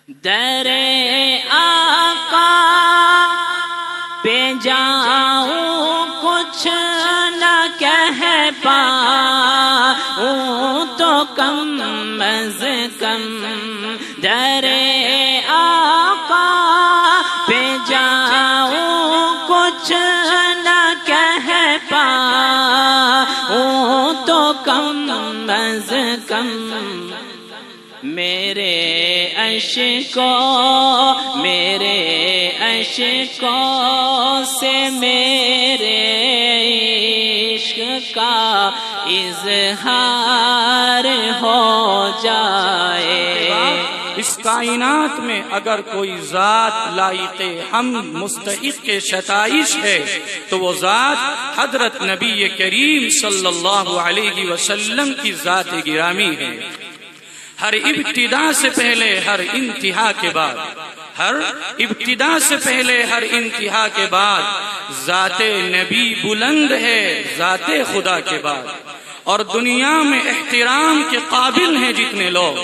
در آقا پہ جاؤں کچھ نہ کہہ پاؤں تو کم از کم در آقا پہ جاؤں کچھ نہ کہہ پاؤں تو کم از کم میرے اشکوں سے میرے عشق کا اظہار ہو جائے۔ اس کائنات میں اگر کوئی ذات لائق حمد مستحق ستائش ہے تو وہ ذات حضرت نبی کریم صلی اللہ علیہ وسلم کی ذات گرامی ہے۔ ہر ابتدا سے پہلے ہر انتہا کے بعد، ہر ابتدا سے پہلے ہر انتہا کے بعد ذات نبی بلند ہے ذات خدا کے بعد۔ اور دنیا میں احترام کے قابل ہیں جتنے لوگ،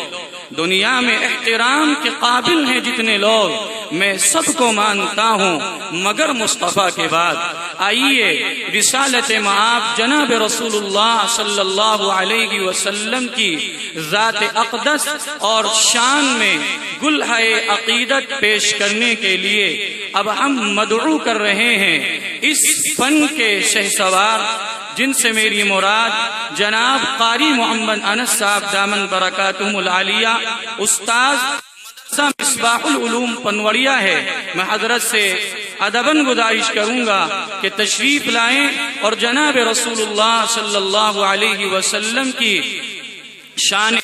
دنیا میں احترام کے قابل ہیں جتنے لوگ، میں سب کو مانتا ہوں مگر مصطفیٰ کے بعد۔ آئیے رسالت مآب جناب رسول اللہ صلی اللہ علیہ وسلم کی ذات اقدس اور شان میں گلہائے عقیدت پیش کرنے کے لیے اب ہم مدعو کر رہے ہیں اس فن کے شہسوار جن سے میری مراد جناب قاری محمد انس صاحب دامن برکاتہم العالیہ استاذ مصباح العلوم پنوڑیا ہے۔ میں حضرت سے ادباً گزارش کروں گا کہ تشریف لائیں اور جناب رسول اللہ صلی اللہ علیہ وسلم کی شان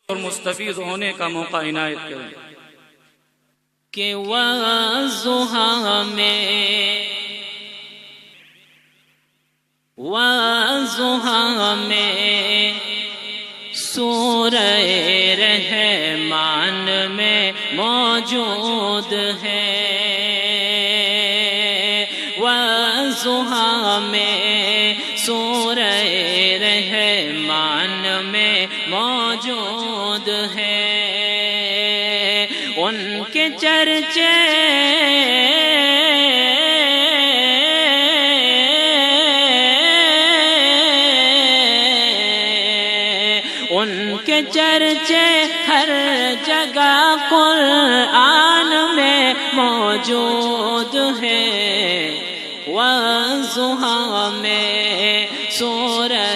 اور مستفیض ہونے کا موقع عنایت کریں۔ کہ وَالضُّحَىٰ میں سورہ رحمان میں موجود ہے، وَالضُّحَىٰ میں سورہ رحمان میں موجود ہے۔ ان کے چرچے ہر جگہ قرآن میں موجود ہے، وَالضُّحَىٰ میں سورہ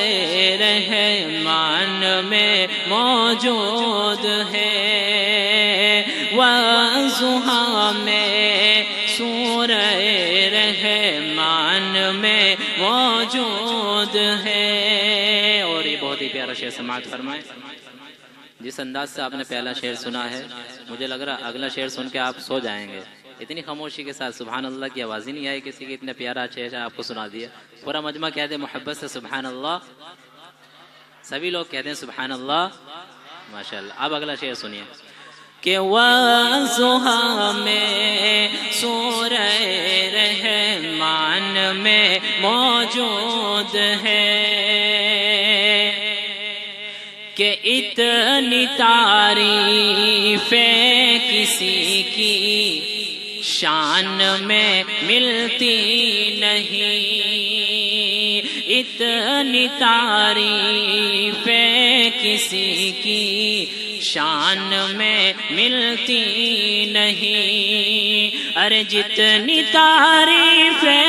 رحمان میں موجود ہے، وَالضُّحَىٰ میں سورہ رحمان میں موجود ہے۔ اور یہ بہت ہی پیارا شعر سماعت فرمائے۔ جس انداز سے آپ نے پہلا شعر سنا ہے مجھے لگ رہا اگلا شعر سن کے آپ سو جائیں گے۔ اتنی خاموشی کے ساتھ سبحان اللہ کی آواز ہی نہیں آئی کسی کی، اتنا پیارا شعر آپ کو سنا دیا۔ پورا مجمع کہتے ہیں محبت سے سبحان اللہ، سبھی لوگ کہتے ہیں سبحان اللہ، ماشاءاللہ۔ اب اگلا شعر سنیے کہ وَالضُّحَىٰ میں سورہ رحمان میں موجود ہے، کہ اتنی تعریفیں کسی کی شان میں ملتی نہیں، اتنی تعریفیں کسی کی شان میں ملتی نہیں۔ ارے جتنی تعریفیں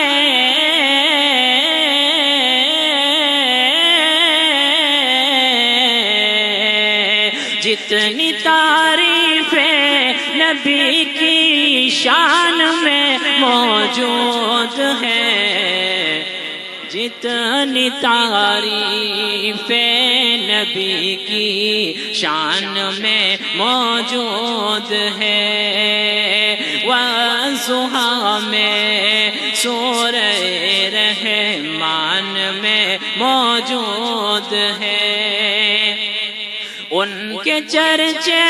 جتنی تعریفیں نبی کی شان میں موجود ہیں، جتنی تعریفیں نبی کی شان میں موجود ہیں، وَالضُّحَىٰ میں سورہ رحمان میں موجود ہے۔ ان کے چرچے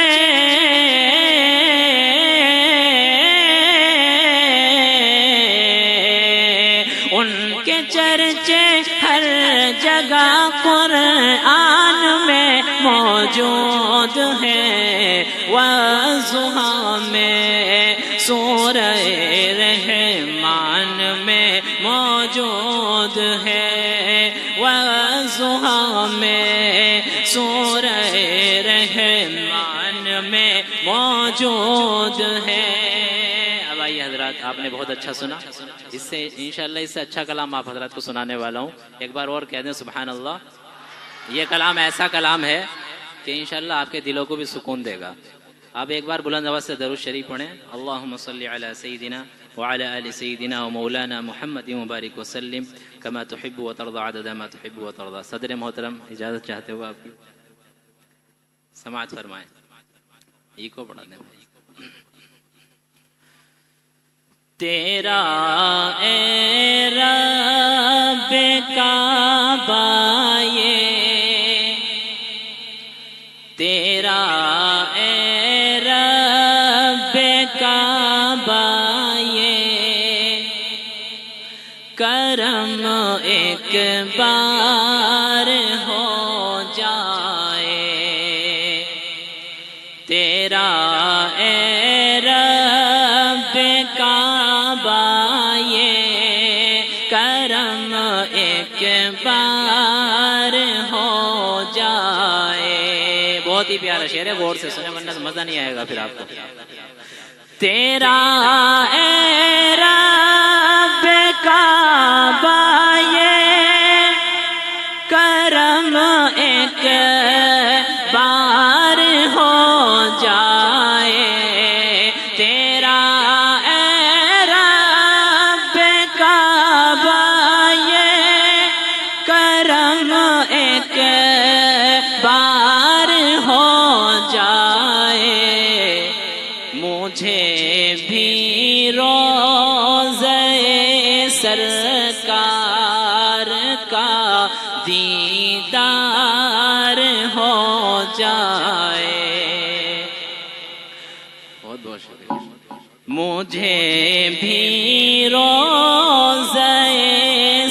ہر جگہ قرآن میں موجود ہے، والضحیٰ میں سورہ رحمان میں موجود ہے، والضحیٰ میں سورہ رحمان میں موجود ہے۔ اب آئیے حضرات، آپ نے بہت اچھا سنا، اس سے انشاءاللہ اس سے اچھا کلام آپ حضرات کو سنانے والا ہوں۔ ایک بار اور کہہ دیں سبحان اللہ۔ یہ کلام ایسا کلام ہے کہ انشاءاللہ آپ کے دلوں کو بھی سکون دے گا۔ آپ ایک بار بلند آواز سے درود شریف پڑھیں، اللہم صلی علی سیدنا وعلی آل سیدنا ومولانا محمد مبارک وسلم کما تحب وترضى عدد ما تحب وترضى۔ صدر محترم اجازت چاہتے ہو آپ کی، سماعت فرمائیں۔ ایکو پڑھا دیں۔ تیرا اے رب کعبہ یہ، تیرا اے رب کعبہ یہ، کرم ایک بار ہو جائے، تیرا اے رب کعبہ یہ، کرم ایک بار ہو جائے۔ بہت ہی پیارا شعر ہے، غور سے سنیں ورنہ مزہ نہیں آئے گا پھر آپ کو۔ تیرا اے رب کعبہ یہ، کرم ایک بار ہو جائے، تیرا اے رب کعبہ یہ، کرم ایک بار ہو جائے، مجھے بھی روضہ سرکار کا دیدار ہو جائے۔ بہت بہت شکریہ۔ مجھے بھی روضہ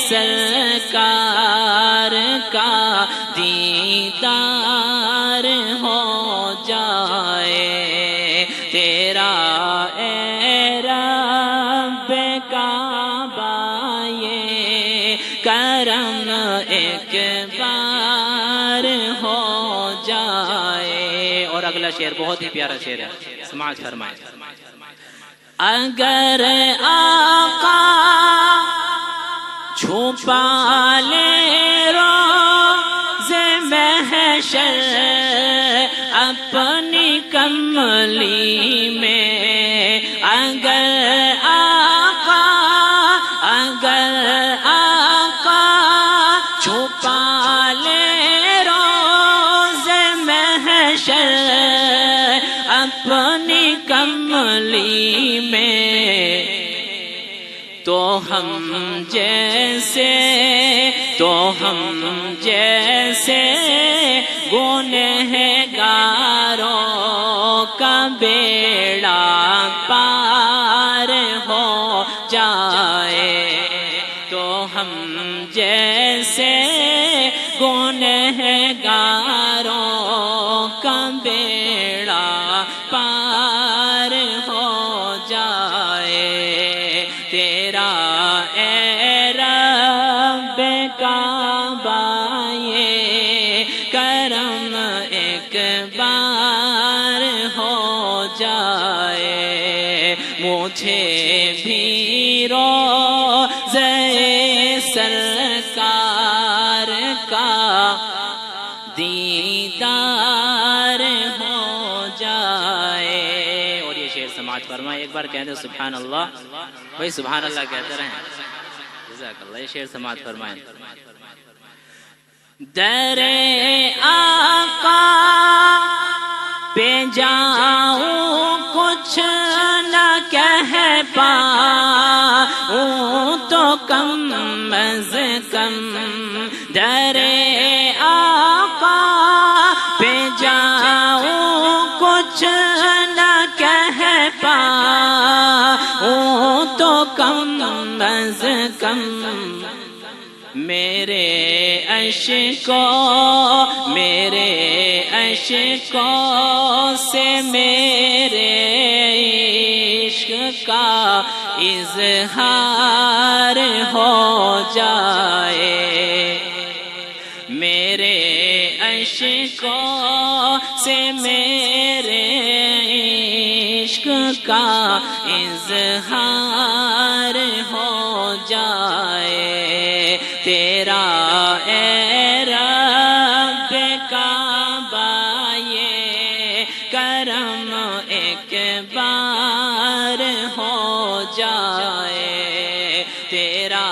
سرکار کا دیدار ہو جائے، تیرا اے رب کعبہ یہ، کرم ایک بار ہو جائے۔ اور اگلا شعر بہت ہی پیارا شعر ہے، سماعت فرمائیں۔ اگر آقا چھپا لے روز محشر اپنی کملی میں، اگر آقا چھپا لے روز محشر اپنی کملی میں، تو ہم جیسے گنہگاروں کا بیڑا پار ہو جائے، تو ہم جیسے گنہگاروں کا بیڑا پار ہو جائے، تیرا اے رب کعبہ یہ، کرم ایک بار ہو جائے، مجھے بھی روضہ سرکار کا دیدار ہو جائے۔ اور یہ شعر سماعت فرمائے، ایک بار کہہ دیں سبحان اللہ، وہی سبحان اللہ کہتے رہیں، جزاک اللہ۔ یہ شعر سماعت فرمائیں۔ در آقا پہ جاؤں کچھ نہ کہہ پاؤں تو کم از کم، در آقا پہ جاؤں کچھ نہ کہہ پاؤں تو کم از کم، میرے عشقوں سے میرے عشق کا اظہار ہو جائے، میرے عشقوں سے میرے عشق کا اظہار ہو جائے، تیرا اے رب کعبہ یہ کرم ایک بار ہو جائے، تیرا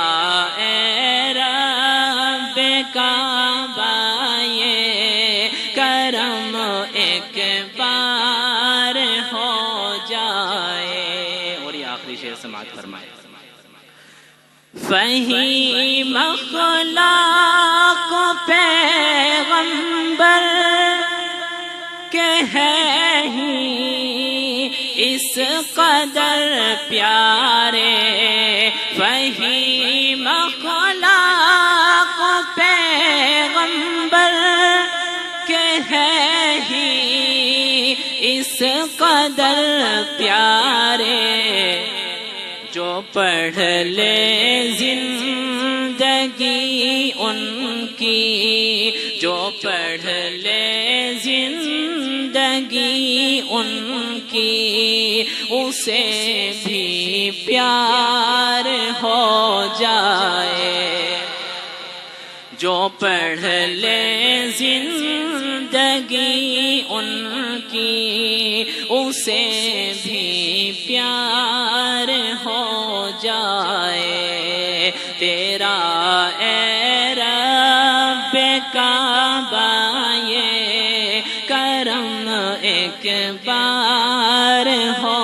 اے رب کعبہ یہ کرم ایک بار ہو جائے۔ اور یہ آخری شعر سماعت فرمائے۔ فہیم اخلاق پیغمبر کے ہیں ہی اس قدر پیارے، فہیم اخلاق پیغمبر کے ہیں ہی اس قدر پیارے، جو پڑھ لے زندگی ان کی، جو پڑھ لے زندگی ان کی، اسے بھی پیار ہو جائے، جو پڑھ لے زندگی ان کی، اسے بھی پیار ہو جائے، تیرا اے رب کعبہ یہ کرم ایک بار ہو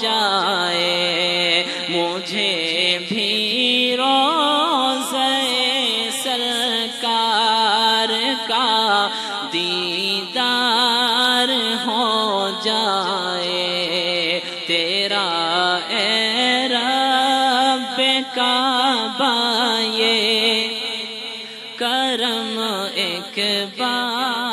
جائے، مجھے بھی روضہ سرکار کا دیدار ہو جائے، تیرا اے رب کعبہ یہ کرم ایک بار